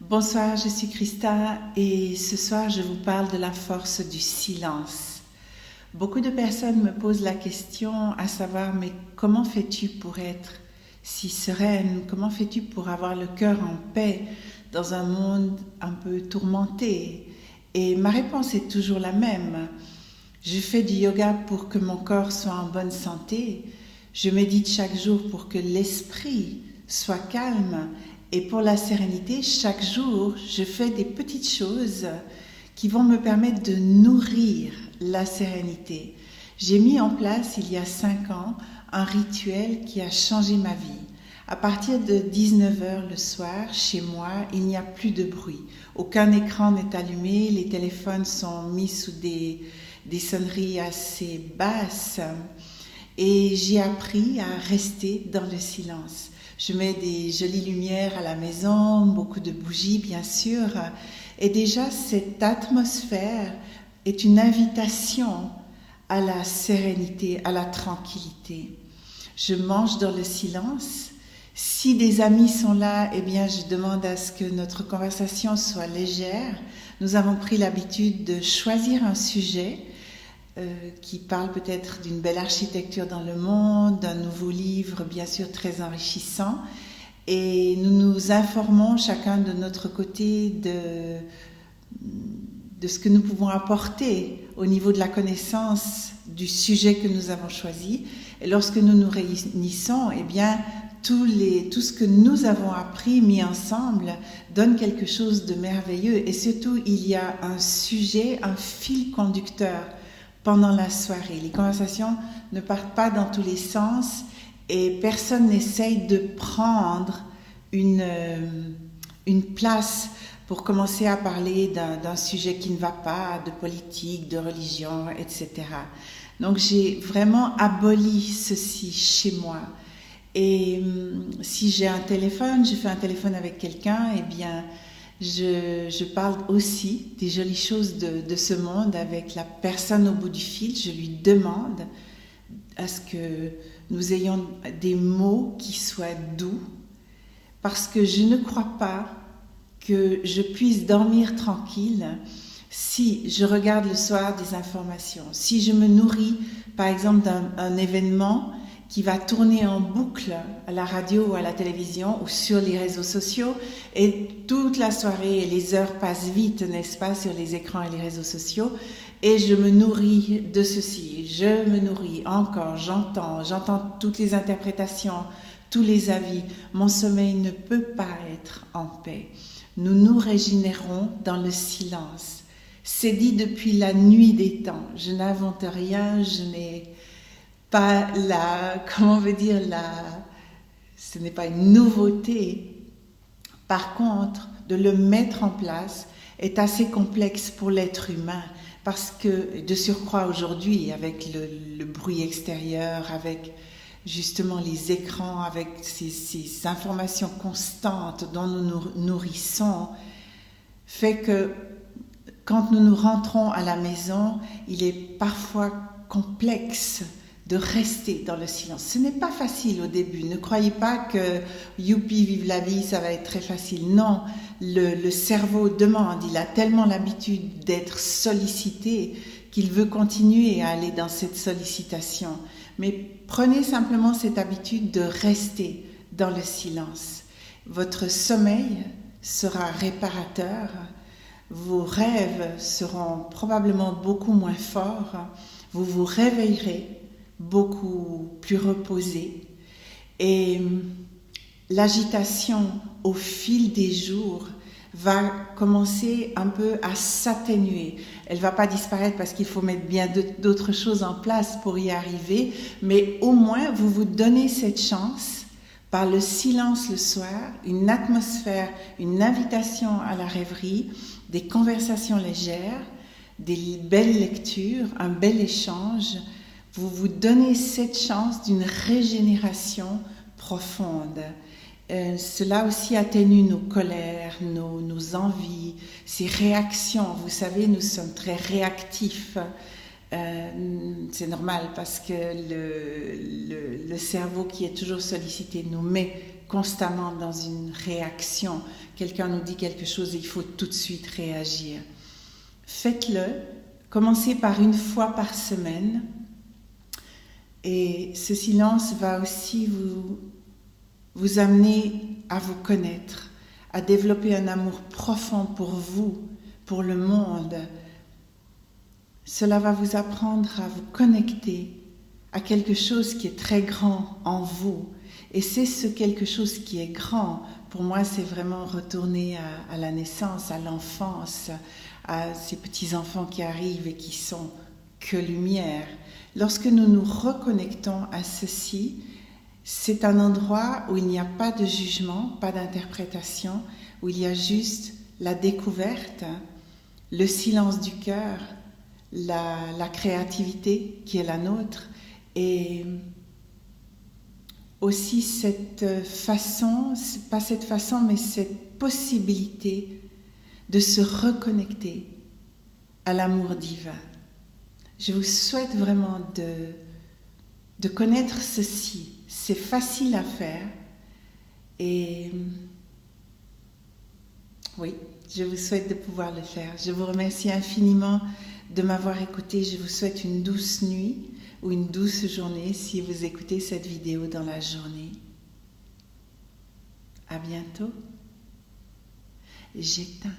Bonsoir, je suis Christa et ce soir je vous parle de la force du silence. Beaucoup de personnes me posent la question à savoir mais comment fais-tu pour être si sereine? Comment fais-tu pour avoir le cœur en paix dans un monde un peu tourmenté? Et ma réponse est toujours la même. Je fais du yoga pour que mon corps soit en bonne santé. Je médite chaque jour pour que l'esprit soit calme. Et pour la sérénité, chaque jour, je fais des petites choses qui vont me permettre de nourrir la sérénité. J'ai mis en place, il y a 5 ans, un rituel qui a changé ma vie. À partir de 19h le soir, chez moi, il n'y a plus de bruit. Aucun écran n'est allumé, les téléphones sont mis sous des sonneries assez basses. Et j'ai appris à rester dans le silence. Je mets des jolies lumières à la maison, beaucoup de bougies bien sûr. Et déjà, cette atmosphère est une invitation à la sérénité, à la tranquillité. Je mange dans le silence. Si des amis sont là, eh bien, je demande à ce que notre conversation soit légère. Nous avons pris l'habitude de choisir un sujet qui parle peut-être d'une belle architecture dans le monde, d'un nouveau livre bien sûr très enrichissant, et nous nous informons chacun de notre côté de ce que nous pouvons apporter au niveau de la connaissance du sujet que nous avons choisi. Et lorsque nous nous réunissons, eh bien tout ce que nous avons appris, mis ensemble, donne quelque chose de merveilleux. Et surtout, il y a un sujet, un fil conducteur pendant la soirée. Les conversations ne partent pas dans tous les sens et personne n'essaye de prendre une place pour commencer à parler d'un sujet qui ne va pas, de politique, de religion, etc. Donc j'ai vraiment aboli ceci chez moi. Et si j'ai un téléphone, je fais un téléphone avec quelqu'un, eh bien je parle aussi des jolies choses de ce monde avec la personne au bout du fil. Je lui demande à ce que nous ayons des mots qui soient doux, parce que je ne crois pas que je puisse dormir tranquille si je regarde le soir des informations, si je me nourris par exemple d'un événement qui va tourner en boucle à la radio ou à la télévision ou sur les réseaux sociaux, et toute la soirée et les heures passent vite, n'est-ce pas, sur les écrans et les réseaux sociaux, et je me nourris de ceci, je me nourris encore, j'entends toutes les interprétations, tous les avis. Mon sommeil ne peut pas être en paix. Nous nous régénérons dans le silence. C'est dit depuis la nuit des temps. Je n'invente rien, je n'ai pas ce n'est pas une nouveauté. Par contre, de le mettre en place est assez complexe pour l'être humain, parce que de surcroît aujourd'hui, avec le bruit extérieur, avec justement les écrans, avec ces informations constantes dont nous nous nourrissons, fait que quand nous nous rentrons à la maison, il est parfois complexe de rester dans le silence. Ce n'est pas facile au début. Ne croyez pas que youpi, vive la vie, ça va être très facile. Non, le cerveau demande, il a tellement l'habitude d'être sollicité qu'il veut continuer à aller dans cette sollicitation. Mais prenez simplement cette habitude de rester dans le silence. Votre sommeil sera réparateur, vos rêves seront probablement beaucoup moins forts, vous vous réveillerez beaucoup plus reposé, et l'agitation au fil des jours va commencer un peu à s'atténuer. Elle ne va pas disparaître parce qu'il faut mettre bien d'autres choses en place pour y arriver, mais au moins vous vous donnez cette chance par le silence le soir, une atmosphère, une invitation à la rêverie, des conversations légères, des belles lectures, un bel échange. Vous vous donnez cette chance d'une régénération profonde. Cela aussi atténue nos colères, nos envies, ces réactions. Vous savez, nous sommes très réactifs. C'est normal parce que le cerveau qui est toujours sollicité nous met constamment dans une réaction. Quelqu'un nous dit quelque chose et il faut tout de suite réagir. Faites-le. Commencez par une fois par semaine. Et ce silence va aussi vous amener à vous connaître, à développer un amour profond pour vous, pour le monde. Cela va vous apprendre à vous connecter à quelque chose qui est très grand en vous. Et c'est ce quelque chose qui est grand. Pour moi, c'est vraiment retourner à la naissance, à l'enfance, à ces petits-enfants qui arrivent et qui sont que lumière. Lorsque nous nous reconnectons à ceci, c'est un endroit où il n'y a pas de jugement, pas d'interprétation, où il y a juste la découverte, le silence du cœur, la créativité qui est la nôtre, et aussi cette façon, pas cette façon, mais cette possibilité de se reconnecter à l'amour divin. Je vous souhaite vraiment de connaître ceci. C'est facile à faire. Et oui, je vous souhaite de pouvoir le faire. Je vous remercie infiniment de m'avoir écouté. Je vous souhaite une douce nuit ou une douce journée si vous écoutez cette vidéo dans la journée. À bientôt. J'éteins.